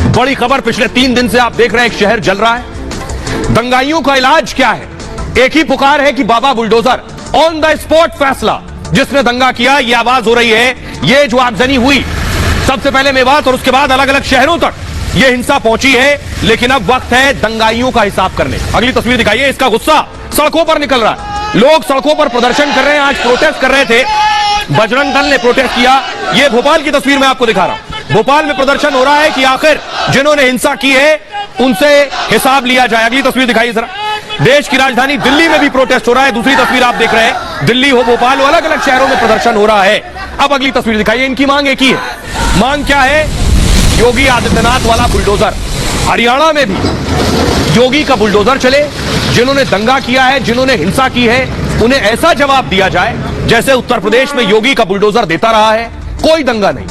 बड़ी खबर पिछले 3 दिन से आप देख रहे हैं, एक शहर जल रहा है। दंगाइयों का इलाज क्या है? एक ही पुकार है कि बाबा बुलडोजर, ऑन द स्पॉट फैसला। जिसने दंगा किया, यह आवाज हो रही है। ये जो आगजनी हुई सबसे पहले मेवात और उसके बाद अलग अलग शहरों तक यह हिंसा पहुंची है, लेकिन अब वक्त है दंगाइयों का हिसाब करने। अगली तस्वीर दिखाइए। इसका गुस्सा सड़कों पर निकल रहा है। लोग सड़कों पर प्रदर्शन कर रहे हैं। आज प्रोटेस्ट कर रहे थे, बजरंग दल ने प्रोटेस्ट किया। यह भोपाल की तस्वीर मैं आपको दिखा रहा हूं। भोपाल में प्रदर्शन हो रहा है कि आखिर जिन्होंने हिंसा की है उनसे हिसाब लिया जाए। अगली तस्वीर दिखाइए जरा। देश की राजधानी दिल्ली में भी प्रोटेस्ट हो रहा है। दूसरी तस्वीर आप देख रहे हैं, दिल्ली हो, भोपाल हो, अलग अलग शहरों में प्रदर्शन हो रहा है। अब अगली तस्वीर दिखाइए। इनकी मांग एक ही है। मांग क्या है? योगी आदित्यनाथ वाला बुलडोजर। हरियाणा में भी योगी का बुलडोजर चले। जिन्होंने दंगा किया है, जिन्होंने हिंसा की है, उन्हें ऐसा जवाब दिया जाए जैसे उत्तर प्रदेश में योगी का बुलडोजर देता रहा है। कोई दंगा नहीं।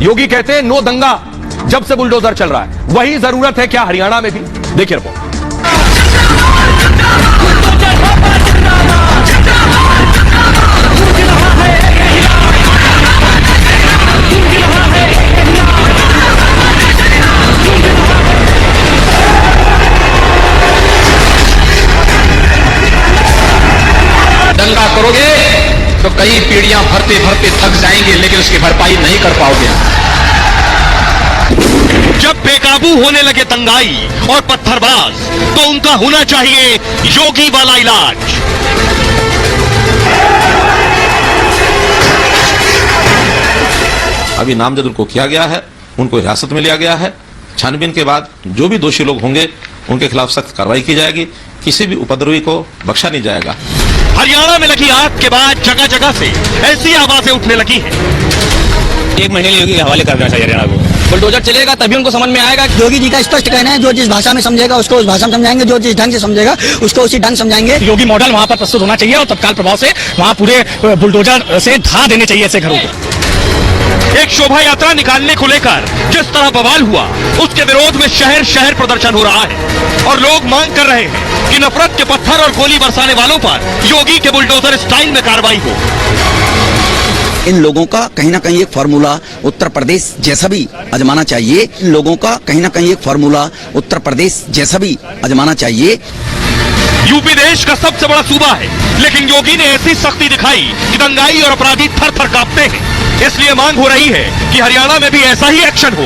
योगी कहते हैं नो दंगा, जब से बुलडोजर चल रहा है। वही जरूरत है क्या हरियाणा में भी? देखिए रिपोर्ट। दंगा करोगे तो कई पीढ़ियां भरते भरते थक जाएंगे, लेकिन उसकी भरपाई नहीं कर पाओगे। जब बेकाबू होने लगे दंगाई और पत्थरबाज, तो उनका होना चाहिए योगी वाला इलाज। अभी नामजद उनको किया गया है, उनको हिरासत में लिया गया है। छानबीन के बाद जो भी दोषी लोग होंगे उनके खिलाफ सख्त कार्रवाई की जाएगी। किसी भी उपद्रवी को बख्शा नहीं जाएगा। हरियाणा में लगी आग के बाद जगह जगह से ऐसी आवाजें उठने लगी हैं। 1 महीने के योगी के हवाले कर देना चाहिए हरियाणा को। बुलडोजर चलेगा तभी उनको समझ में आएगा। योगी जी का स्पष्ट कहना है, जो जिस भाषा में समझेगा उसको उस भाषा में समझाएंगे, जो जिस ढंग से समझेगा उसको उसी ढंग समझाएंगे। योगी मॉडल वहां पर प्रस्तुत होना चाहिए और तत्काल प्रभाव से वहां पूरे बुलडोजर से ढा देने चाहिए ऐसे घरों को। एक शोभा यात्रा निकालने को लेकर जिस तरह बवाल हुआ, उसके विरोध में शहर शहर प्रदर्शन हो रहा है और लोग मांग कर रहे हैं कि नफरत के पत्थर और गोली बरसाने वालों पर योगी के बुलडोजर स्टाइल में कार्रवाई हो। इन लोगों का कहीं ना कहीं एक फार्मूला उत्तर प्रदेश जैसा भी आजमाना चाहिए। इन लोगों का कहीं ना कहीं एक फार्मूला उत्तर प्रदेश जैसा भी आजमाना चाहिए। यूपी देश का सबसे बड़ा सूबा है, लेकिन योगी ने ऐसी सख्ती दिखाई कि दंगाई और अपराधी थर थर कांपते हैं। इसलिए मांग हो रही है कि हरियाणा में भी ऐसा ही एक्शन हो,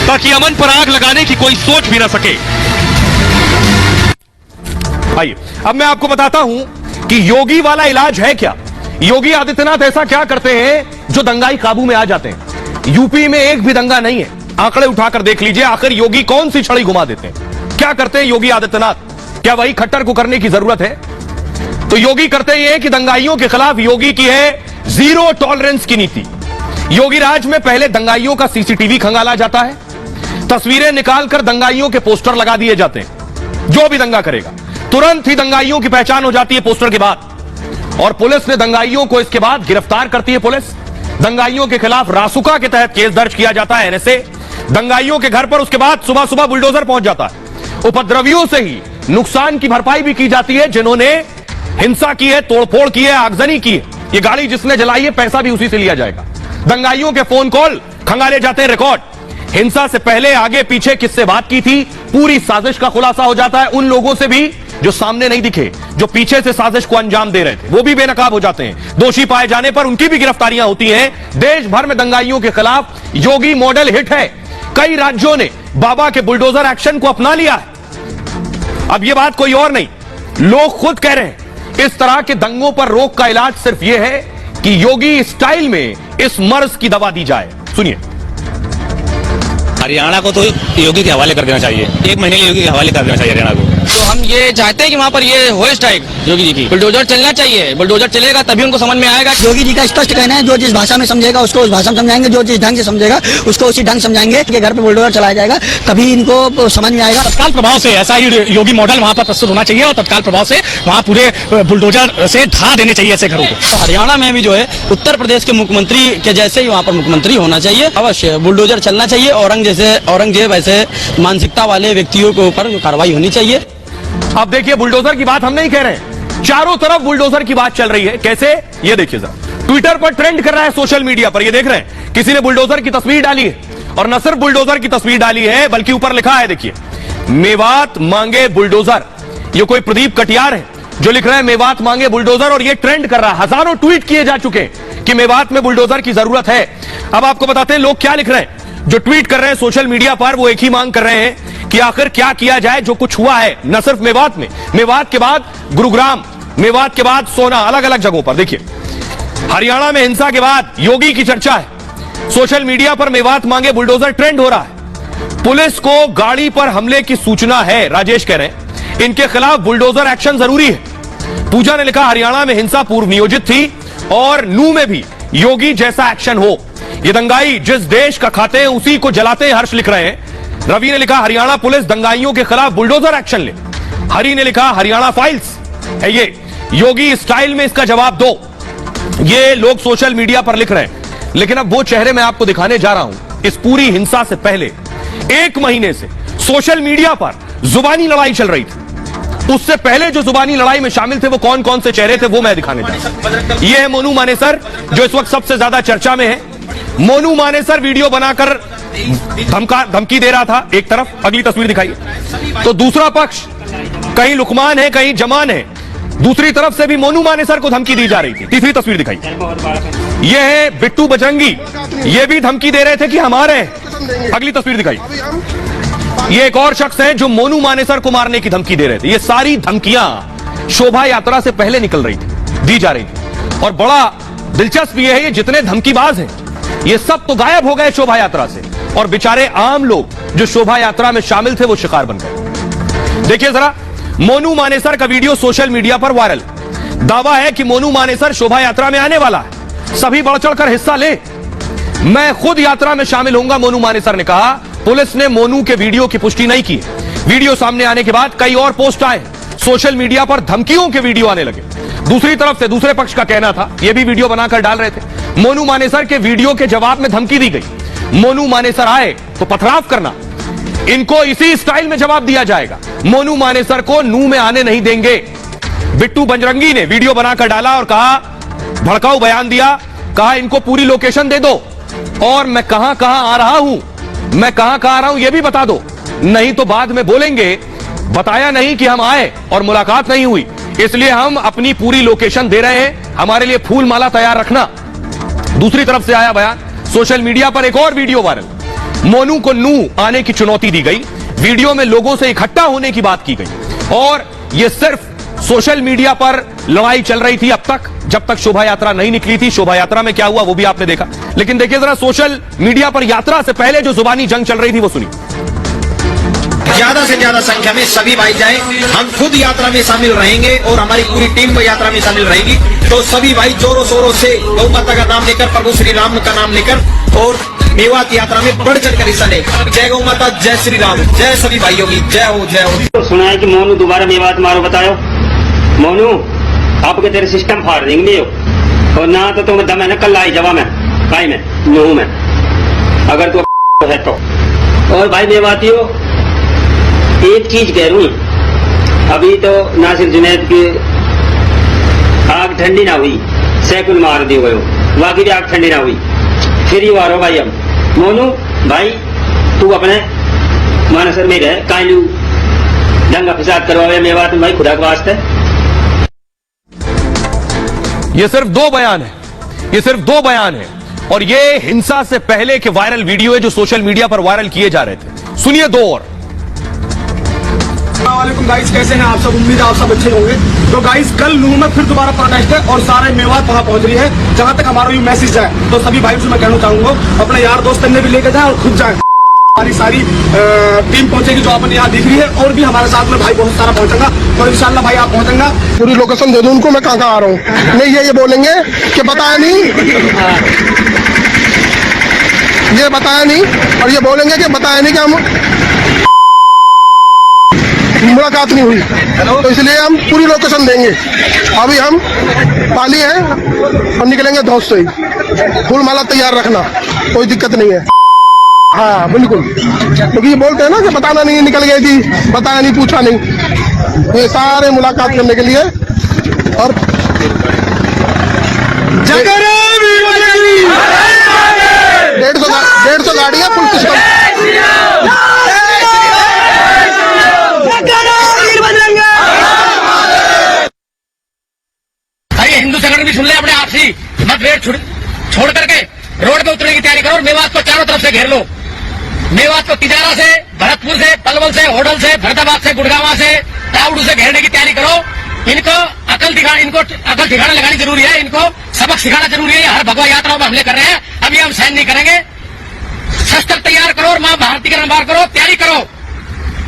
ताकि अमन पर आग लगाने की कोई सोच भी न सके। आइए अब मैं आपको बताता हूं कि योगी वाला इलाज है क्या। योगी आदित्यनाथ ऐसा क्या करते हैं जो दंगाई काबू में आ जाते हैं। यूपी में एक भी दंगा नहीं है। आंकड़े उठाकर देख लीजिए, आखिर योगी कौन सी छड़ी घुमा देते हैं। क्या करते हैं योगी आदित्यनाथ? क्या वही खट्टर को करने की जरूरत है? तो योगी करते ये हैं कि दंगाइयों के खिलाफ योगी की है जीरो टॉलरेंस की नीति। योगी राज में पहले दंगाइयों का सीसीटीवी खंगाला जाता है, तस्वीरें निकालकर दंगाइयों के पोस्टर लगा दिए जाते हैं। जो भी दंगा करेगा तुरंत ही दंगाइयों की पहचान हो जाती है पोस्टर के बाद, और पुलिस ने दंगाइयों को इसके बाद गिरफ्तार करती है। पुलिस दंगाइयों के खिलाफ रासुका के तहत केस दर्ज किया जाता है, एनएसए। दंगाइयों के घर पर उसके बाद सुबह सुबह बुलडोजर पहुंच जाता है। उपद्रवियों से ही नुकसान की भरपाई भी की जाती है। जिन्होंने हिंसा की है, तोड़फोड़ की है, आगजनी की है, ये गाड़ी जिसने जलाई है, पैसा भी उसी से लिया जाएगा। दंगाइयों के फोन कॉल खंगाले जाते हैं, रिकॉर्ड। हिंसा से पहले आगे पीछे किससे बात की थी, पूरी साजिश का खुलासा हो जाता है। उन लोगों से भी जो सामने नहीं दिखे, जो पीछे से साजिश को अंजाम दे रहे थे, वो भी बेनकाब हो जाते हैं। दोषी पाए जाने पर उनकी भी गिरफ्तारियां होती हैं। देश भर में दंगाइयों के खिलाफ योगी मॉडल हिट है। कई राज्यों ने बाबा के बुलडोजर एक्शन को अपना लिया है। अब यह बात कोई और नहीं, लोग खुद कह रहे हैं। इस तरह के दंगों पर रोक का इलाज सिर्फ यह है कि योगी स्टाइल में इस मर्ज की दवा दी जाए। सुनिए। हरियाणा को तो योगी के हवाले कर देना चाहिए। 1 महीने के योगी के हवाले कर देना चाहिए हरियाणा को। तो हम ये चाहते हैं कि वहाँ पर ये हो स्ट्राइक योगी जी की। बुलडोजर चलना चाहिए। बुलडोजर चलेगा तभी उनको समझ में आएगा। योगी जी का स्पष्ट कहना है, जो जिस भाषा में समझेगा उसको उस भाषा में समझाएंगे, जो जिस ढंग से समझेगा उसको उसी ढंग समझाएंगे। कि घर पे बुलडोजर चलाया जाएगा तभी इनको समझ में आएगा। तत्काल प्रभाव से ऐसा ही योगी मॉडल वहां पर प्रस्तुत होना चाहिए और तत्काल प्रभाव से वहां पूरे बुलडोजर से ढा देने चाहिए ऐसे घरों को। तो हरियाणा में भी जो है उत्तर प्रदेश के मुख्यमंत्री के जैसे ही वहाँ पर मुख्यमंत्री होना चाहिए। अवश्य बुलडोजर चलना चाहिए। औरंगजेब ऐसे मानसिकता वाले व्यक्तियों के ऊपर कार्रवाई होनी चाहिए। अब देखिए, बुलडोजर की बात हम नहीं कह रहे हैं, चारों तरफ बुलडोजर की बात चल रही है। कैसे? ये देखिए जरा, ट्विटर पर ट्रेंड कर रहा है, सोशल मीडिया पर ये देख रहे हैं। किसी ने बुलडोजर की तस्वीर डाली है और न सिर्फ बुलडोजर की तस्वीर डाली है बल्कि ऊपर लिखा है, देखिए, मेवात मांगे बुलडोजर। ये कोई प्रदीप कटियार है जो लिख रहे हैं मेवात मांगे बुलडोजर, और ये ट्रेंड कर रहा है। हजारों ट्वीट किए जा चुके हैं कि मेवात में बुलडोजर की जरूरत है। अब आपको बताते हैं लोग क्या लिख रहे हैं। जो ट्वीट कर रहे हैं सोशल मीडिया पर, वो एक ही मांग कर रहे हैं कि आखिर क्या किया जाए। जो कुछ हुआ है न सिर्फ मेवात में, मेवात के बाद गुरुग्राम, मेवात के बाद सोना, अलग अलग जगहों पर। देखिए, हरियाणा में हिंसा के बाद योगी की चर्चा है। सोशल मीडिया पर मेवात मांगे बुलडोजर ट्रेंड हो रहा है। पुलिस को गाड़ी पर हमले की सूचना है, राजेश कह रहे हैं, इनके खिलाफ बुलडोजर एक्शन जरूरी है। पूजा ने लिखा, हरियाणा में हिंसा पूर्व नियोजित थी और नू में भी योगी जैसा एक्शन हो। ये दंगाई जिस देश का खाते हैं उसी को जलाते हैं, हर्ष लिख रहे हैं। रवि ने लिखा, हरियाणा पुलिस दंगाइयों के खिलाफ बुलडोजर एक्शन ले। हरि ने लिखा, हरियाणा फाइल्स है ये, योगी स्टाइल में इसका जवाब दो। ये लोग सोशल मीडिया पर लिख रहे हैं। लेकिन अब वो चेहरे मैं आपको दिखाने जा रहा हूं। इस पूरी हिंसा से पहले 1 महीने से सोशल मीडिया पर जुबानी लड़ाई चल रही थी। उससे पहले जो जुबानी लड़ाई में शामिल थे वो कौन कौन से चेहरे थे, वो मैं दिखाने जा रहा हूं। ये है मोनू मानेसर, जो इस वक्त सबसे ज्यादा चर्चा में है। मोनू मानेसर वीडियो बनाकर धमकी दे रहा था एक तरफ, अगली तस्वीर दिखाइए, तो दूसरा पक्ष कहीं लुकमान है कहीं जमान है, दूसरी तरफ से भी मोनू मानेसर को धमकी दी जा रही थी। तीसरी तस्वीर दिखाइए, यह है बिट्टू बजरंगी, ये भी धमकी दे रहे थे कि हमारे हैं। अगली तस्वीर दिखाइए, ये एक और शख्स है जो मोनू मानेसर को मारने की धमकी दे रहे थे। ये सारी धमकियां शोभा यात्रा से पहले निकल रही थी, दी जा रही थी। और बड़ा दिलचस्प ये है, ये जितने धमकीबाज हैं ये सब तो गायब हो गए शोभा यात्रा से, और बेचारे आम लोग जो शोभा यात्रा में शामिल थे वो शिकार बन गए। देखिए जरा, मोनू मानेसर का वीडियो सोशल मीडिया पर वायरल। दावा है कि मोनू मानेसर शोभा यात्रा में आने वाला है, सभी बढ़ चढ़कर हिस्सा ले। मैं खुद यात्रा में शामिल होऊंगा, मोनू मानेसर ने कहा। पुलिस ने मोनू के वीडियो की पुष्टि नहीं की। वीडियो सामने आने के बाद कई और पोस्ट आए, सोशल मीडिया पर धमकियों के वीडियो आने लगे। दूसरी तरफ से दूसरे पक्ष का कहना था, यह भी वीडियो बनाकर डाल रहे थे, मोनू मानेसर के वीडियो के जवाब में धमकी दी गई। मोनू मानेसर आए तो पथराव करना, इनको इसी स्टाइल में जवाब दिया जाएगा। मोनू मानेसर को नू में आने नहीं देंगे। बिट्टू बजरंगी ने वीडियो बनाकर डाला और कहा, भड़काऊ बयान दिया, कहा इनको पूरी लोकेशन दे दो और मैं कहां कहां आ रहा हूं, मैं कहां कहां आ रहा हूं यह भी बता दो, नहीं तो बाद में बोलेंगे बताया नहीं कि हम आए और मुलाकात नहीं हुई, इसलिए हम अपनी पूरी लोकेशन दे रहे हैं, हमारे लिए फूल माला तैयार रखना। दूसरी तरफ से आया बयान, सोशल मीडिया पर एक और वीडियो वायरल, मोनू को नू आने की चुनौती दी गई। वीडियो में लोगों से इकट्ठा होने की बात की गई और यह सिर्फ सोशल मीडिया पर लड़ाई चल रही थी अब तक, जब तक शोभा यात्रा नहीं निकली थी। शोभा यात्रा में क्या हुआ वो भी आपने देखा, लेकिन देखिए जरा सोशल मीडिया पर यात्रा से पहले जो जुबानी जंग चल रही थी वो सुनिए। ज्यादा से ज्यादा संख्या में सभी भाई जाएं, हम खुद यात्रा में शामिल रहेंगे और हमारी पूरी टीम को यात्रा में शामिल रहेगी। तो सभी भाई जोरों शोरों से गौ माता का नाम लेकर, प्रभु श्री राम का नाम लेकर और मेवात यात्रा में बढ़ चढ़ कर हिस्सा ले। जय गौ माता, जय श्री राम, जय सभी भाइयों की जय हो, जय हो। सुना है कि मोनू दोबारा मेवात मारो, बताओ मोनू आपके तेरे सिस्टम फाड़ देंगे और ना तो तुम्हें दम है ना कल आई जवा में काई में नूह में, अगर तो है तो। और भाई मेवातियों एक चीज कह रही, अभी तो नासिर जुनैद की आग ठंडी ना हुई, सैकुल मार दी गए, बाकी भी आग ठंडी ना हुई, फिर ही वारो भाई। हम मोनू भाई तू अपने मानसर में रहे, कालू दंगा फिसाद करवावे मेवात में भाई, खुदा के वास्ते। ये सिर्फ 2 बयान है, ये सिर्फ 2 बयान है और ये हिंसा से पहले के वायरल वीडियो है जो सोशल मीडिया पर वायरल किए जा रहे थे। सुनिए 2 और। वालेकुम गाइस, कैसे हैं आप सब? उम्मीद है आप सब अच्छे होंगे। तो गाइस कल नूह में फिर दोबारा प्रोटेस्ट है और सारे मेवात वहां पहुंच रही है। जहां तक हमारा ये मैसेज है तो सभी भाई से मैं कहना चाहूंगा अपने यार दोस्त ने भी लेकर जाए और खुद जाए। हमारी सारी टीम पहुंचेगी जो आपने यहाँ दिख रही है, और भी हमारे साथ में भाई बहुत सारा पहुंचेगा और इंशाल्लाह भाई आप पहुंचेंगे। पूरी लोकेशन दे दूं उनको, मैं कहाँ आ रहा हूँ। नहीं ये बोलेंगे कि बताया नहीं, ये बताया नहीं, और ये बोलेंगे कि बताया नहीं कि हम मुलाकात नहीं हुई, तो इसलिए हम पूरी लोकेशन देंगे। अभी हम पाली हैं और निकलेंगे धौस से ही, फूल माला तैयार रखना, कोई दिक्कत नहीं है। हाँ बिल्कुल, क्योंकि ये बोलते हैं ना कि बताना नहीं, निकल गई थी, बताया नहीं, पूछा नहीं, ये सारे मुलाकात करने के लिए। और 150 गाड़ियां पुलिस सिस्टम। हिंदू संगठन भी सुन ले अपने आप से, मतभेद छोड़ करके रोड पे उतरने की तैयारी करो और मेवात को चारों तरफ से घेर लो। मेवात को तिजारा से, भरतपुर से, पलवल से, होडल से, फरीदाबाद से, गुड़गांव से, तावड़ू से घेरने की तैयारी करो। इनको अकल ठिकाना लगानी जरूरी है, इनको सबक सिखाना जरूरी है। हर भगवा यात्राओं में हमले कर रहे हैं, अभी हम सहन नहीं करेंगे। शस्त्र तैयार करो और मां भारती का नंबर करो, तैयारी करो।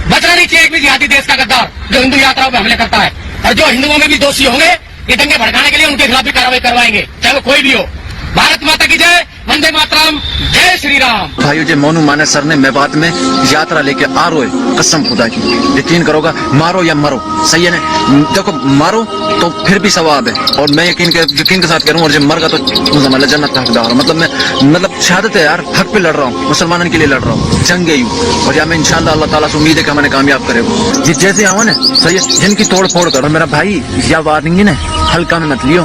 बचना नहीं चाहिए एक भी जिहादी देश का गद्दार जो हिंदू यात्राओं में हमले करता है। और जो हिंदुओं में भी दोषी होंगे ये दंगे भड़काने के लिए, उनके खिलाफ भी कार्रवाई करवाएंगे, चाहे वो कोई भी हो। भारत माता की जय, वंदे मातरम, जय श्री राम। भाइयों, जो मोनू मानेसर सर ने मेवात में यात्रा लेके आ रहे, कसम खुदा की यकीन करोगा, मारो या मरो, सही है ना। देखो मारो तो फिर भी सवाब है, और मैं यकीन के साथ कह रहा हूँ, और जब मर गया तो जन्नत का हकदार। मतलब शहादत है यार, हक पे लड़ रहा हूँ, मुसलमानों के लिए लड़ रहा हूँ, जंग गई हूँ। और या मैं इंशाल्लाह अल्लाह ताला से उम्मीद है कि हमें कामयाब करेगा। जैसे आओ ना, सही है, जिनकी तोड़ फोड़ करो मेरा भाई, या वार्निंग है हल्का में मत लियो,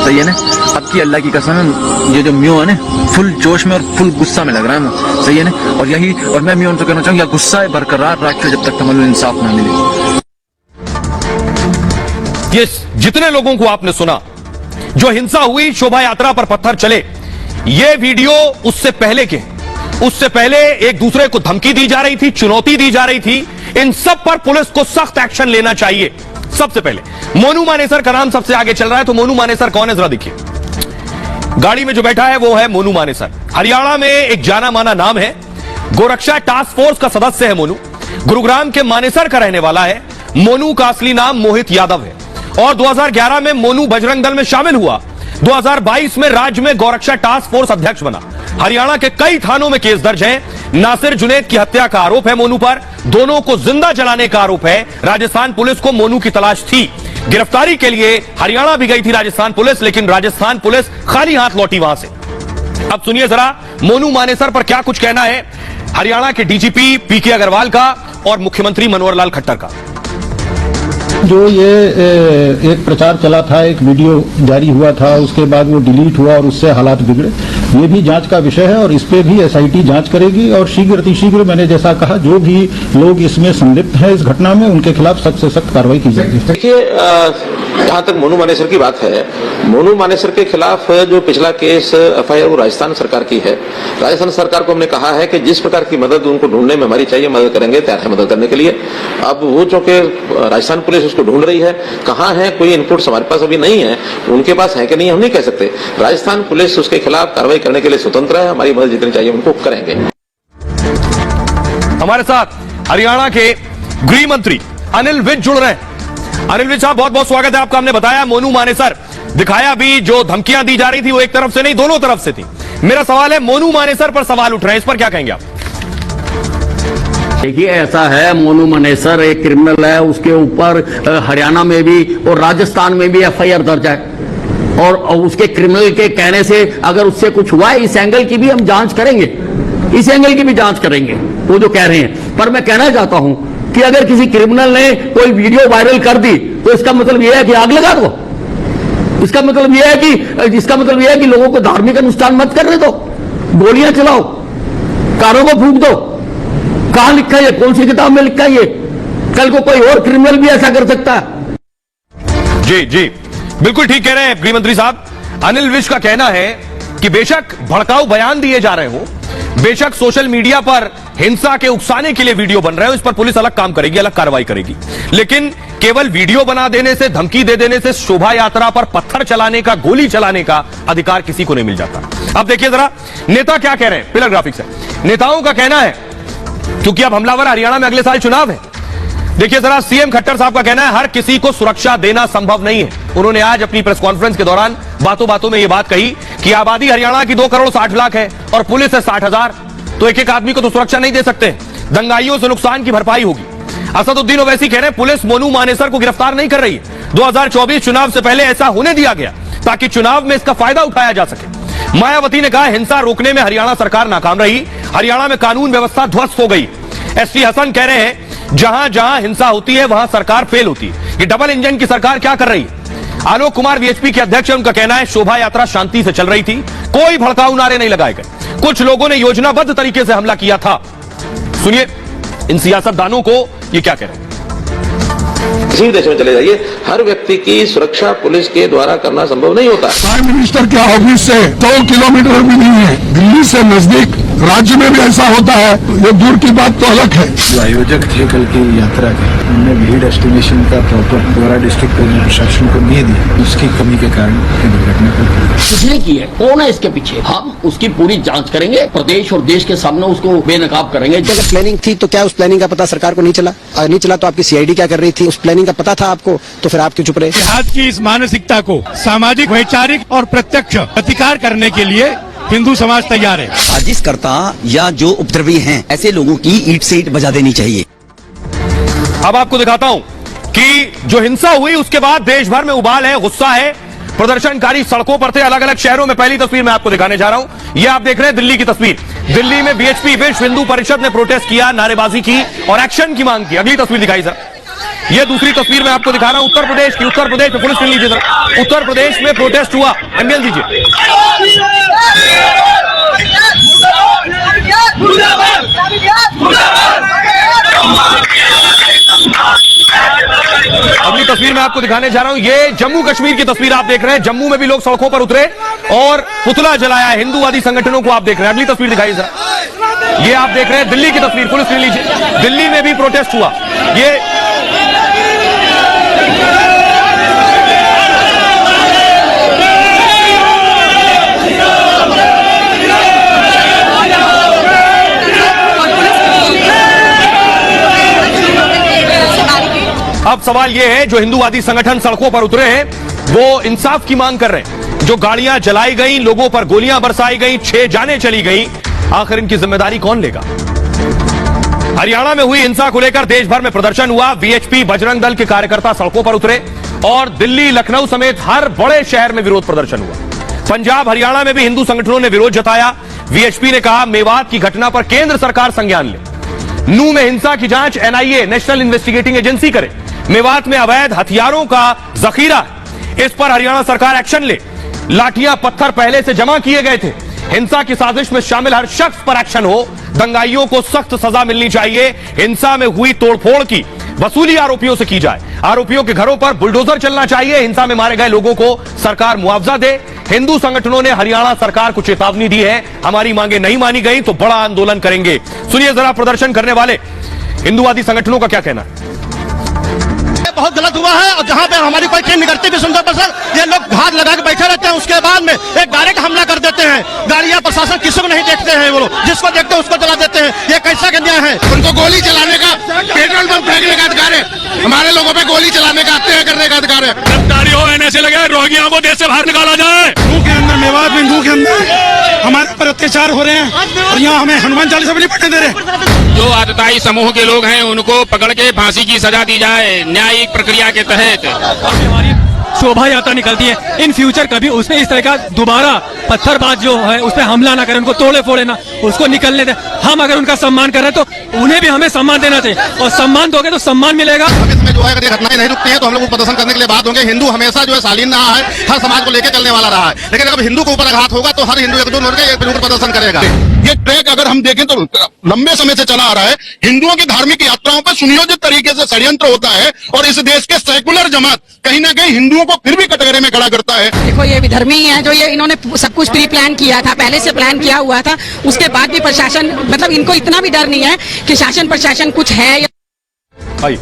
सही है ना। अब की अल्लाह की कसम है, ये जो म्यू है ना, फुल जोश में और फुल गुस्सा में लग रहा है मुझे, सही है ना। और मैं म्यू उनसे कहना चाहूँगा, गुस्सा है बरकरार रखियो जब तक तुम्हें इंसाफ ना मिले। ये जितने लोगों को आपने सुना, जो हिंसा हुई, शोभा यात्रा पर पत्थर चले, ये वीडियो उससे पहले के, उससे पहले एक दूसरे को धमकी दी जा रही थी, चुनौती दी जा रही थी। इन सब पर पुलिस को सख्त एक्शन लेना चाहिए। सबसे पहले मोनू मानेसर का नाम सबसे आगे चल रहा है, तो मोनू मानेसर कौन है जरा देखिए। गाड़ी में जो बैठा है वो है मोनू मानेसर। हरियाणा में एक जाना माना नाम है, गोरक्षा टास्क फोर्स का सदस्य है मोनू। गुरुग्राम के मानेसर का रहने वाला है। मोनू का असली नाम मोहित यादव है और 2011 में मोनू बजरंग दल में शामिल हुआ। 2022 में राज्य में गोरक्षा टास्क फोर्स अध्यक्ष बना। हरियाणा के कई थानों में केस दर्ज है। नासिर जुनैद की हत्या का आरोप है मोनू पर, दोनों को जिंदा जलाने का आरोप है। राजस्थान पुलिस को मोनू की तलाश थी। गिरफ्तारी के लिए हरियाणा भी गई थी राजस्थान पुलिस, लेकिन राजस्थान पुलिस खाली हाथ लौटी वहां से। अब सुनिए जरा मोनू मानेसर पर क्या कुछ कहना है हरियाणा के डीजीपी पीके अग्रवाल का और मुख्यमंत्री मनोहर लाल खट्टर का। जो ये एक प्रचार चला था, एक वीडियो जारी हुआ था, उसके बाद वो डिलीट हुआ और उससे हालात बिगड़े, ये भी जांच का विषय है और इस पे भी एसआईटी जांच करेगी और शीघ्र अतिशीघ्र मैंने जैसा कहा, जो भी लोग इसमें संलिप्त हैं इस घटना में, उनके खिलाफ सख्त से सख्त कार्रवाई की जाएगी। देखिए, जहां तक मोनू मानेसर की बात है, मोनू मानेसर के खिलाफ जो पिछला केस एफआईआर वो राजस्थान सरकार की है। राजस्थान सरकार को हमने कहा है कि जिस प्रकार की मदद उनको ढूंढने में हमारी चाहिए, मदद करेंगे, तैयार है मदद करने के लिए। अब वो चूंकि राजस्थान पुलिस उसको ढूंढ रही है, कहां है, कोई इनपुट्स हमारे पास अभी नहीं है, उनके पास है कि नहीं हम नहीं कह सकते। राजस्थान पुलिस उसके खिलाफ कार्रवाई करने के लिए स्वतंत्र है, हमारी मदद जितनी चाहिए उनको करेंगे। हमारे साथ हरियाणा के गृह मंत्री अनिल विज जुड़ रहे हैं। अनिल विज साहब, बहुत बहुत स्वागत है आपका। हमने बताया मोनू मानेसर दिखाया भी, जो धमकियां दी जा रही थी वो एक तरफ से नहीं, दोनों तरफ से थी। मेरा सवाल है, मोनू मानेसर पर सवाल उठ रहे हैं, इस पर क्या कहेंगे आप? देखिए, ऐसा है, मोनू मानेसर एक क्रिमिनल है, उसके ऊपर हरियाणा में भी और राजस्थान में भी एफआईआर दर्ज है और उसके क्रिमिनल के कहने से अगर उससे कुछ हुआ है, इस एंगल की भी हम जांच करेंगे, इस एंगल की भी जांच करेंगे वो जो कह रहे हैं। पर मैं कहना चाहता हूं कि अगर किसी क्रिमिनल ने कोई वीडियो वायरल कर दी तो इसका मतलब यह है कि आग लगा दो, इसका मतलब यह है कि लोगों को धार्मिक अनुष्ठान मत करने दो, गोलियां चलाओ, कारों को फूंक दो। कहां लिखा है, कौन सी किताब में लिखा है ये? कल को कोई और क्रिमिनल भी ऐसा कर सकता है। जी जी, बिल्कुल ठीक कह रहे हैं गृह मंत्री साहब। अनिल विज का कहना है कि बेशक भड़काऊ बयान दिए जा रहे हो, बेशक सोशल मीडिया पर हिंसा के उकसाने के लिए वीडियो बन रहे हो, इस पर पुलिस अलग काम करेगी, अलग कार्रवाई करेगी, लेकिन केवल वीडियो बना देने से, धमकी दे देने से शोभा यात्रा पर पत्थर चलाने का, गोली चलाने का अधिकार किसी को नहीं मिल जाता। अब देखिए जरा नेता क्या कह रहे हैं, पिलर ग्राफिक्स है। नेताओं का कहना है, क्योंकि अब हमलावर हरियाणा में अगले साल चुनाव है, देखिए जरा सीएम खट्टर साहब का कहना है, हर किसी को सुरक्षा देना संभव नहीं है। उन्होंने आज अपनी प्रेस कॉन्फ्रेंस के दौरान बातों बातों में यह बात कही कि आबादी हरियाणा की 2 करोड़ 60 लाख है और पुलिस है 60,000, तो एक एक आदमी को तो सुरक्षा नहीं दे सकते, दंगाइयों से नुकसान की भरपाई होगी। असदुद्दीन ओवैसी कह रहे हैं, पुलिस मोनू मानेसर को गिरफ्तार नहीं कर रही है। 2024 चुनाव से पहले ऐसा होने दिया गया ताकि चुनाव में इसका फायदा उठाया जा सके। मायावती ने कहा, हिंसा रोकने में हरियाणा सरकार नाकाम रही, हरियाणा में कानून व्यवस्था ध्वस्त हो गई। एसटी हसन कह रहे हैं, जहां जहां हिंसा होती है वहां सरकार फेल होती है। ये डबल इंजन की सरकार क्या कर रही है? आलोक कुमार वीएचपी के अध्यक्ष हैं, उनका कहना है, शोभा यात्रा शांति से चल रही थी, कोई भड़काऊ नारे नहीं लगाए गए, कुछ लोगों ने योजनाबद्ध तरीके से हमला किया था। सुनिए इन सियासतदानों को ये क्या कह रहे हैं। किसी भी देश में चले जाइए, हर व्यक्ति की सुरक्षा पुलिस के द्वारा करना संभव नहीं होता। प्राइम मिनिस्टर के ऑफिस से 2 किलोमीटर भी नहीं है, दिल्ली से नजदीक, राज्य में भी ऐसा होता है, ये दूर की बात तो अलग है। जो आयोजक थे कल की यात्रा के, उन्होंने भीड़ एस्टिमेशन का प्रॉपर द्वारा डिस्ट्रिक्ट प्रशासन को नहीं दिया, उसकी कमी के कारण दुर्घटना को किसने की है, कौन है इसके पीछे, हम उसकी पूरी जांच करेंगे, प्रदेश और देश के सामने उसको बेनकाब करेंगे। अगर प्लानिंग थी तो क्या उस प्लानिंग का पता सरकार को नहीं चला? नहीं चला तो आपकी सीआईडी क्या कर रही थी? उस प्लानिंग का पता था आपको, तो फिर आप क्यों चुप रहे? जिहाद की इस मानसिकता को सामाजिक, वैचारिक और प्रत्यक्ष प्रतिकार करने के लिए हिंदू समाज तैयार है। साजिशकर्ता या जो उपद्रवी हैं, ऐसे लोगों की ईंट से ईंट बजा देनी चाहिए। अब आपको दिखाता हूं कि जो हिंसा हुई उसके बाद देश भर में उबाल है, गुस्सा है, प्रदर्शनकारी सड़कों पर थे अलग अलग शहरों में। पहली तस्वीर मैं आपको दिखाने जा रहा हूं, यह आप देख रहे हैं दिल्ली की तस्वीर। दिल्ली में बीएचपी विश्व हिंदू परिषद ने प्रोटेस्ट किया, नारेबाजी की और एक्शन की मांग की। अगली तस्वीर दिखाई सर, यह दूसरी तस्वीर मैं आपको दिखा रहा हूं उत्तर प्रदेश की। उत्तर प्रदेश में पुलिस सुन लीजिए सर, उत्तर प्रदेश में प्रोटेस्ट हुआ, एम्बियंस दीजिए। अगली तस्वीर मैं आपको दिखाने जा रहा हूं, ये जम्मू कश्मीर की तस्वीर आप देख रहे हैं। जम्मू में भी लोग सड़कों पर उतरे और पुतला जलाया, हिंदूवादी संगठनों को आप देख रहे हैं। अगली तस्वीर दिखाइए सर, ये आप देख रहे हैं दिल्ली की तस्वीर, पुलिस सुन लीजिए। दिल्ली में भी प्रोटेस्ट हुआ, ये अब सवाल यह है जो हिंदूवादी संगठन सड़कों पर उतरे हैं वो इंसाफ की मांग कर रहे हैं। जो गाड़ियां जलाई गई, लोगों पर गोलियां बरसाई गई, 6 जानें चली गई, आखिर इनकी जिम्मेदारी कौन लेगा? हरियाणा में हुई हिंसा को लेकर देश भर में प्रदर्शन हुआ। बीएचपी बजरंग दल के कार्यकर्ता सड़कों पर उतरे और दिल्ली, लखनऊ समेत हर बड़े शहर में विरोध प्रदर्शन हुआ। पंजाब, हरियाणा में भी हिंदू संगठनों ने विरोध जताया। बीएचपी ने कहा मेवात की घटना पर केंद्र सरकार संज्ञान ले। नूह में हिंसा की जांच एनआईए, नेशनल इन्वेस्टिगेटिंग एजेंसी करे। मेवात में अवैध हथियारों का जखीरा है, इस पर हरियाणा सरकार एक्शन ले। लाठियां पत्थर पहले से जमा किए गए थे। हिंसा की साजिश में शामिल हर शख्स पर एक्शन हो। दंगाइयों को सख्त सजा मिलनी चाहिए। हिंसा में हुई तोड़फोड़ की वसूली आरोपियों से की जाए। आरोपियों के घरों पर बुलडोजर चलना चाहिए। हिंसा में मारे गए लोगों को सरकार मुआवजा दे। हिंदू संगठनों ने हरियाणा सरकार को चेतावनी दी है, हमारी मांगे नहीं मानी गई तो बड़ा आंदोलन करेंगे। सुनिए जरा प्रदर्शन करने वाले हिंदूवादी संगठनों का क्या कहना है। बहुत गलत हुआ है और जहाँ पे हमारी कोई ट्रेन निकलती भी सुनते पर सर ये लोग घात लगा के बैठे रहते हैं, उसके बाद में एक डायरेक्ट हमला कर देते हैं। गाड़ियां प्रशासन किसी को नहीं देखते हैं, वो लोग जिसको देखते हैं उसको जला देते हैं। ये कैसा न्याय है? उनको गोली चलाने का, पेट्रोल पंप फेंकने का अधिकार है, हमारे लोगों पे गोली चलाने का, हत्या करने का अधिकार है। गिरफ्तारी हो, एनएसए लगे, रोहिंग्या को देश से बाहर निकाला जाए। नूह के अंदर, मेवात में नूह के अंदर हमारे पर अत्याचार हो रहे हैं और यहाँ हमें हनुमान चालीसा भी नहीं पढ़ने दे रहे। जो आतताई समूह के लोग हैं उनको पकड़ के फांसी की सजा दी जाए न्यायिक प्रक्रिया के तहत। हमारी शोभा यात्रा निकलती है, इन फ्यूचर कभी उसने इस तरह का दोबारा पत्थरबाज जो है उस पर हमला ना करें, उनको तोड़े फोड़े ना, उसको निकलने दे। हम अगर उनका सम्मान कर रहे हैं तो उन्हें भी हमें सम्मान देना चाहिए और सम्मान दोगे तो सम्मान मिलेगा। इसमें जो है अगर ये घटनाएं नहीं रुकती हैं तो हम लोग प्रदर्शन करने के लिए बात होंगे। हिंदू हमेशा जो है शालीन रहा है, हर समाज को लेकर चलने वाला रहा है, लेकिन अगर हिंदू के ऊपर आघात होगा तो हर हिंदू एकजुट होकर एक प्रदर्शन करेगा। ये ट्रैक अगर हम देखें तो लंबे समय से चला आ रहा है। हिंदुओं की धार्मिक यात्राओं पर सुनियोजित तरीके से षड्यंत्र होता है और इस देश के सेकुलर जमात कहीं ना कहीं हिंदुओं को फिर भी कटघरे में खड़ा करता है। देखो ये विधर्मी है जो ये इन्होंने सब कुछ प्री प्लान किया था, पहले से प्लान किया हुआ था, उसके बाद भी प्रशासन मतलब इनको इतना भी डर नहीं है कि शासन प्रशासन कुछ है। भाई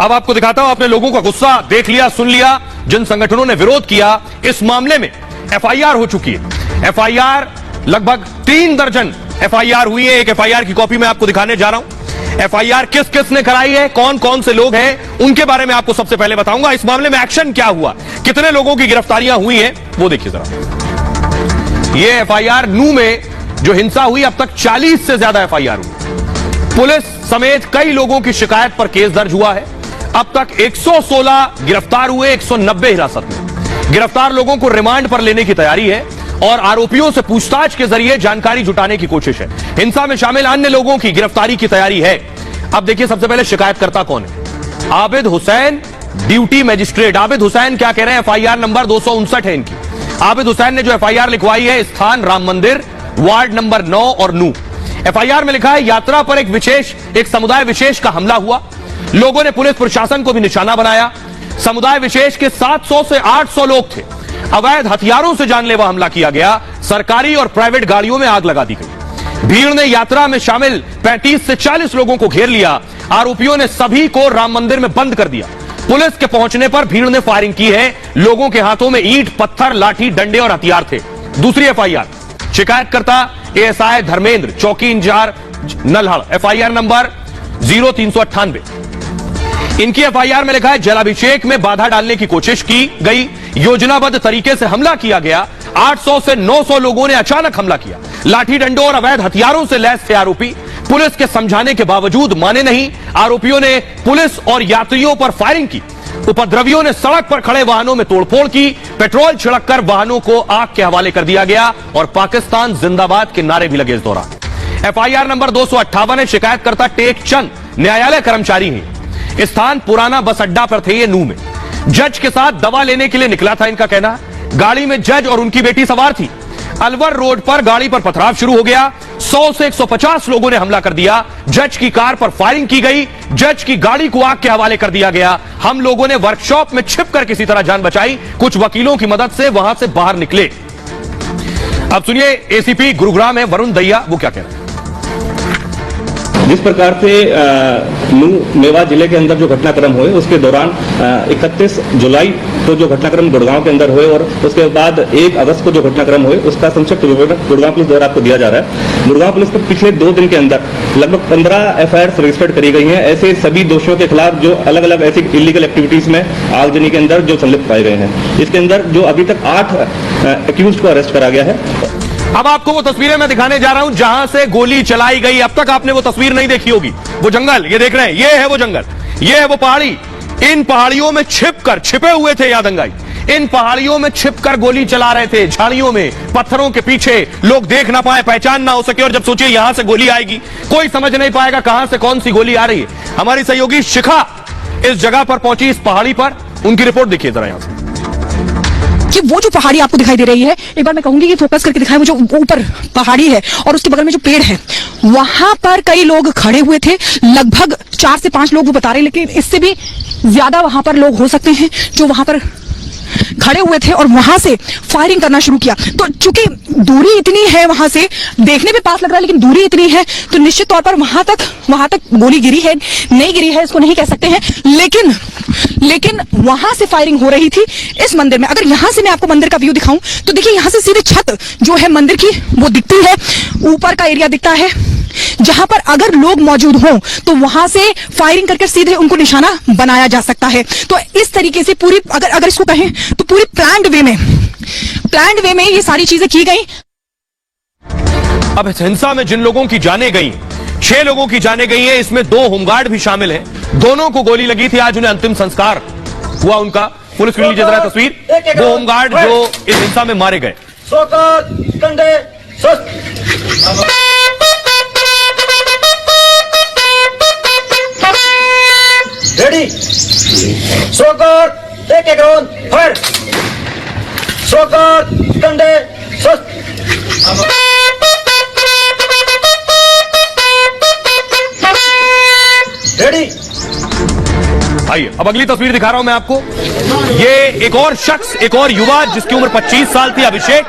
अब आपको दिखाता हूं, आपने लोगों का गुस्सा देख लिया, सुन लिया। जिन संगठनों ने विरोध किया इस मामले में एफआईआर हो चुकी है। एफआईआर लगभग 3 दर्जन एफआईआर हुई है। एक एफआईआर की कॉपी मैं आपको दिखाने जा रहा हूं। एफआईआर किस किस ने कराई है, कौन कौन से लोग हैं, उनके बारे में आपको सबसे पहले बताऊंगा। इस मामले में एक्शन क्या हुआ, कितने लोगों की गिरफ्तारियां हुई हैं, वो देखिए जरा। ये एफआईआर नूह में जो हिंसा हुई, अब तक 40 से ज्यादा एफआईआर हुई। पुलिस समेत कई लोगों की शिकायत पर केस दर्ज हुआ है। अब तक 116 गिरफ्तार हुए, 190 हिरासत में। गिरफ्तार लोगों को रिमांड पर लेने की तैयारी है और आरोपियों से पूछताछ के जरिए जानकारी जुटाने की कोशिश है। हिंसा में शामिल अन्य लोगों की गिरफ्तारी की तैयारी है। अब देखिए सबसे पहले शिकायतकर्ता कौन है। Abid Hussain, duty magistrate. आबिद हुसैन क्या कह रहे हैं, एफआईआर नंबर 259 है इनकी। आबिद हुसैन ने जो एफआईआर लिखवाई है, स्थान राम मंदिर, वार्ड नंबर 9 और नू। एफआईआर में लिखा है यात्रा पर एक समुदाय विशेष का हमला हुआ। लोगों ने पुलिस प्रशासन को भी निशाना बनाया। समुदाय विशेष के 700 से 800 लोग थे। अवैध हथियारों से जानलेवा हमला किया गया। सरकारी और प्राइवेट गाड़ियों में आग लगा दी गई। भीड़ ने यात्रा में शामिल 35 से 40 लोगों को घेर लिया। आरोपियों ने सभी को राम मंदिर में बंद कर दिया। पुलिस के पहुंचने पर भीड़ ने फायरिंग की है। लोगों के हाथों में ईंट, पत्थर, लाठी, डंडे और हथियार थे। दूसरी एफआईआर, शिकायतकर्ता एएसआई धर्मेंद्र, चौकी इंचार्ज नल्हड़, एफआईआर नंबर 0398। इनकी एफआईआर में लिखा है जलाभिषेक में बाधा डालने की कोशिश की गई। योजनाबद्ध तरीके से हमला किया गया। 800 से 900 लोगों ने अचानक हमला किया। लाठी डंडों और अवैध हथियारों से लैस थे आरोपी। पुलिस के समझाने के बावजूद माने नहीं। आरोपियों ने पुलिस और यात्रियों पर फायरिंग की। उपद्रवियों ने सड़क पर खड़े वाहनों में तोड़फोड़ की। पेट्रोल छिड़ककर वाहनों को आग के हवाले कर दिया गया और पाकिस्तान जिंदाबाद के नारे भी लगे इस दौरान। एफआईआर नंबर 258 है। शिकायतकर्ता टेक चंद न्यायालय कर्मचारी हैं। स्थान पुराना बस अड्डा पर थे ये नू में। जज के साथ दवा लेने के लिए निकला था इनका कहना। गाड़ी में जज और उनकी बेटी सवार थी। अलवर रोड पर गाड़ी पर पथराव शुरू हो गया। 100 से 150 लोगों ने हमला कर दिया। जज की कार पर फायरिंग की गई। जज की गाड़ी को आग के हवाले कर दिया गया। हम लोगों ने वर्कशॉप में छिपकर किसी तरह जान बचाई। कुछ वकीलों की मदद से वहां से बाहर निकले। अब सुनिए एसीपी गुरुग्राम है वरुण दहिया, वो क्या कह रहे हैं। जिस प्रकार से नू मेवात जिले के अंदर जो घटनाक्रम हुए उसके दौरान 31 जुलाई को जो घटनाक्रम गुड़गांव के अंदर हुए और उसके बाद 1 अगस्त को जो घटनाक्रम हुए उसका संक्षिप्त विवरण गुड़गांव पुलिस द्वारा आपको दिया जा रहा है। गुड़गांव पुलिस को पिछले 2 दिन के अंदर लगभग 15 एफआईआर रजिस्टर्ड करी गई हैं ऐसे सभी दोषियों के खिलाफ जो अलग अलग ऐसी इलीगल एक्टिविटीज में आगजनी के अंदर जो संलिप्त पाए गए हैं। इसके अंदर जो अभी तक 8 एक्यूज को अरेस्ट करा गया है। अब आपको वो तस्वीरें मैं दिखाने जा रहा हूं जहां से गोली चलाई गई। अब तक आपने वो तस्वीर नहीं देखी होगी। वो जंगल ये देख रहे हैं, ये है वो जंगल, ये है वो पहाड़ी। इन पहाड़ियों में छिपे हुए थे यहां दंगाई। इन पहाड़ियों में छिपकर गोली चला रहे थे। झाड़ियों में, पत्थरों के पीछे, लोग देख ना पाए, पहचान ना हो सके। और जब सोचिए यहां से गोली आएगी, कोई समझ नहीं पाएगा कहां से कौन सी गोली आ रही है। हमारी सहयोगी शिखा इस जगह पर पहुंची, इस पहाड़ी पर। उनकी रिपोर्ट देखिए जरा यहां से। कि वो जो पहाड़ी आपको दिखाई दे रही है, एक बार मैं कहूंगी कि फोकस करके दिखाएं, वो जो ऊपर पहाड़ी है और उसके बगल में जो पेड़ है, वहां पर कई लोग खड़े हुए थे। लगभग 4 से 5 लोग वो बता रहे हैं, लेकिन इससे भी ज्यादा वहां पर लोग हो सकते हैं जो वहां पर खड़े हुए थे और वहां से फायरिंग करना शुरू किया। तो चूंकि दूरी इतनी है, वहां से देखने में पास लग रहा है लेकिन दूरी इतनी है, तो निश्चित तौर पर वहां तक गोली गिरी है, नहीं गिरी है इसको नहीं कह सकते हैं, लेकिन वहां से फायरिंग हो रही थी इस मंदिर में। अगर यहां से मैं आपको मंदिर का व्यू दिखाऊं तो देखिए यहां से सीधे छत जो है मंदिर की वो दिखती है। ऊपर का एरिया दिखता है जहां पर अगर लोग मौजूद हों तो वहां से फायरिंग करके सीधे उनको निशाना बनाया जा सकता है। तो इस तरीके से पूरी अगर इसको कहें तो पूरी प्लान्ड वे में ये सारी चीजें की गई। अब इस हिंसा में जिन लोगों की जाने गई, 6 लोगों की जाने गई है, इसमें 2 होमगार्ड भी शामिल हैं। दोनों को गोली लगी थी। आज उन्हें अंतिम संस्कार हुआ उनका। पुलिस को लीजिए जरा तस्वीर। 2 होमगार्ड जो इस हिंसा में मारे गए। रेडी, सोकर, टेक ए ग्राउंड, फायर, सोकर, कंडे, रेडी। आइए अब अगली तस्वीर दिखा रहा हूं मैं आपको। ये एक और शख्स, एक और युवा जिसकी उम्र 25 साल थी, अभिषेक,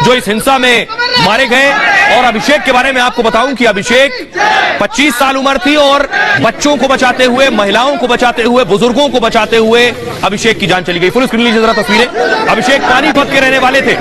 जो इस हिंसा में मारे गए। और अभिषेक के बारे में आपको बताऊं कि अभिषेक 25 साल उम्र थी और बच्चों को बचाते हुए, महिलाओं को बचाते हुए, बुजुर्गों को बचाते हुए अभिषेक की जान चली गई। फुल स्क्रीन लीजिए जरा तस्वीरें। अभिषेक पानीपत के रहने वाले थे।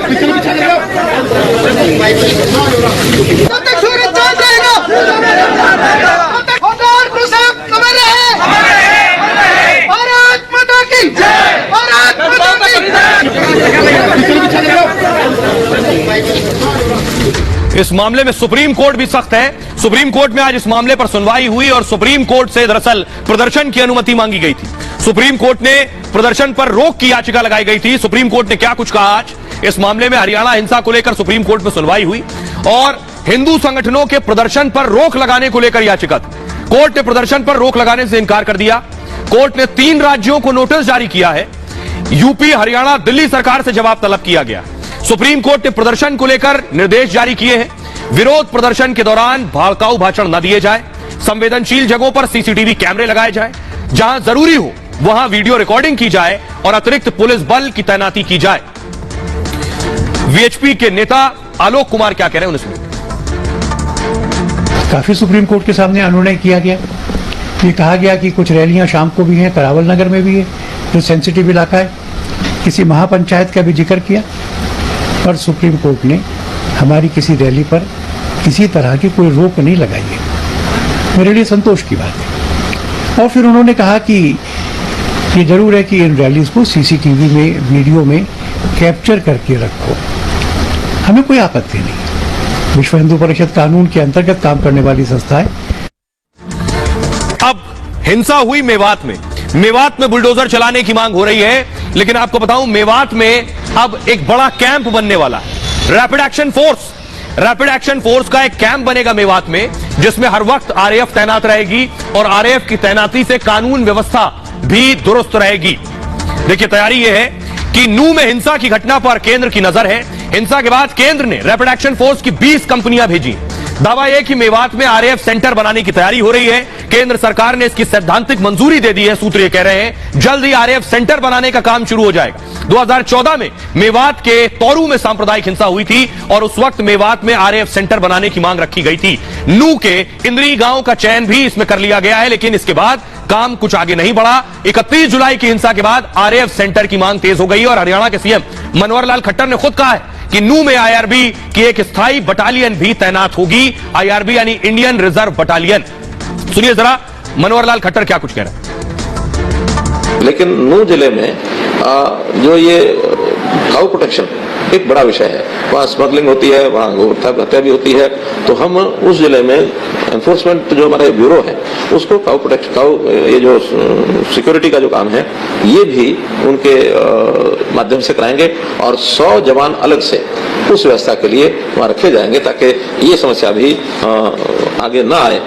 इस मामले में सुप्रीम कोर्ट भी सख्त है। सुप्रीम कोर्ट में आज इस मामले पर सुनवाई हुई और सुप्रीम कोर्ट से दरअसल प्रदर्शन की अनुमति मांगी गई थी। सुप्रीम कोर्ट ने प्रदर्शन पर रोक की याचिका लगाई गई थी। सुप्रीम कोर्ट ने क्या कुछ कहा आज इस मामले में? हरियाणा हिंसा को लेकर सुप्रीम कोर्ट में सुनवाई हुई और हिंदू संगठनों के प्रदर्शन पर रोक लगाने को लेकर याचिका थी। कोर्ट ने प्रदर्शन पर रोक लगाने से इनकार कर दिया। कोर्ट ने 3 राज्यों को नोटिस जारी किया है। यूपी, हरियाणा, दिल्ली सरकार से जवाब तलब किया गया। सुप्रीम कोर्ट ने प्रदर्शन को लेकर निर्देश जारी किए हैं। विरोध प्रदर्शन के दौरान भड़काऊ भाषण न दिए जाए, संवेदनशील जगहों पर सीसीटीवी कैमरे लगाए जाए, जहां जरूरी हो वहां वीडियो रिकॉर्डिंग की जाए और अतिरिक्त पुलिस बल की तैनाती की जाए। वीएचपी के नेता आलोक कुमार क्या कह रहे हैं उन्हें सुनिए। काफी सुप्रीम कोर्ट के सामने अनुनय किया गया। ये कहा गया कि कुछ रैलियां शाम को भी हैं, करावल नगर में भी है जो सेंसिटिव इलाका है, किसी महापंचायत का भी जिक्र किया, पर सुप्रीम कोर्ट ने हमारी किसी रैली पर किसी तरह की कोई रोक नहीं लगाई है। मेरे लिए संतोष की बात है। और फिर उन्होंने कहा कि ये जरूर है कि इन रैलीज को सीसीटीवी में, वीडियो में कैप्चर करके रखो। हमें कोई आपत्ति नहीं। विश्व हिंदू परिषद कानून के अंतर्गत काम करने वाली संस्था है। अब हिंसा हुई मेवात में बुलडोजर चलाने की मांग हो रही है, लेकिन आपको बताऊं मेवात में अब एक बड़ा कैंप बनने वाला है। रैपिड एक्शन फोर्स का एक कैंप बनेगा मेवात में, जिसमें हर वक्त आरएएफ तैनात रहेगी और आरएएफ की तैनाती से कानून व्यवस्था भी दुरुस्त रहेगी। देखिए, तैयारी यह है कि नू में हिंसा की घटना पर केंद्र की नजर है। हिंसा के बाद केंद्र ने रैपिड एक्शन फोर्स की 20 कंपनियां भेजी। दावा यह कि मेवात में आरएएफ सेंटर बनाने की तैयारी हो रही है। केंद्र सरकार ने इसकी सैद्धांतिक मंजूरी दे दी है। सूत्र ये कह रहे हैं जल्द ही आरएएफ सेंटर बनाने का काम शुरू हो जाएगा। 2014 में मेवात के तौरू में सांप्रदायिक हिंसा हुई थी और उस वक्त मेवात में आरएएफ सेंटर बनाने की मांग रखी गई थी। नू के इंद्री गांव का चयन भी इसमें कर लिया गया है, लेकिन इसके बाद काम कुछ आगे नहीं बढ़ा। 31 जुलाई की हिंसा के बाद आरएएफ सेंटर की मांग तेज हो गई और हरियाणा के सीएम मनोहर लाल खट्टर ने खुद कहा है कि नू में आईआरबी की एक स्थायी बटालियन भी तैनात होगी। आईआरबी यानी इंडियन रिजर्व बटालियन। सुनिए जरा मनोहर लाल खट्टर क्या कुछ कह रहे हैं। लेकिन नू जिले में जो ये काऊ प्रोटेक्शन एक बड़ा विषय है। वहाँ स्मगलिंग होती है, वहाँ गोहत्या हत्या भी होती है। तो हम उस जिले में एनफोर्समेंट जो हमारे ब्यूरो है उसको काऊ ये जो सिक्योरिटी का जो काम है ये भी उनके माध्यम से कराएंगे और 100 जवान अलग से उस व्यवस्था के लिए वहाँ रखे जाएंगे ताकि ये समस्या भी आगे ना आए।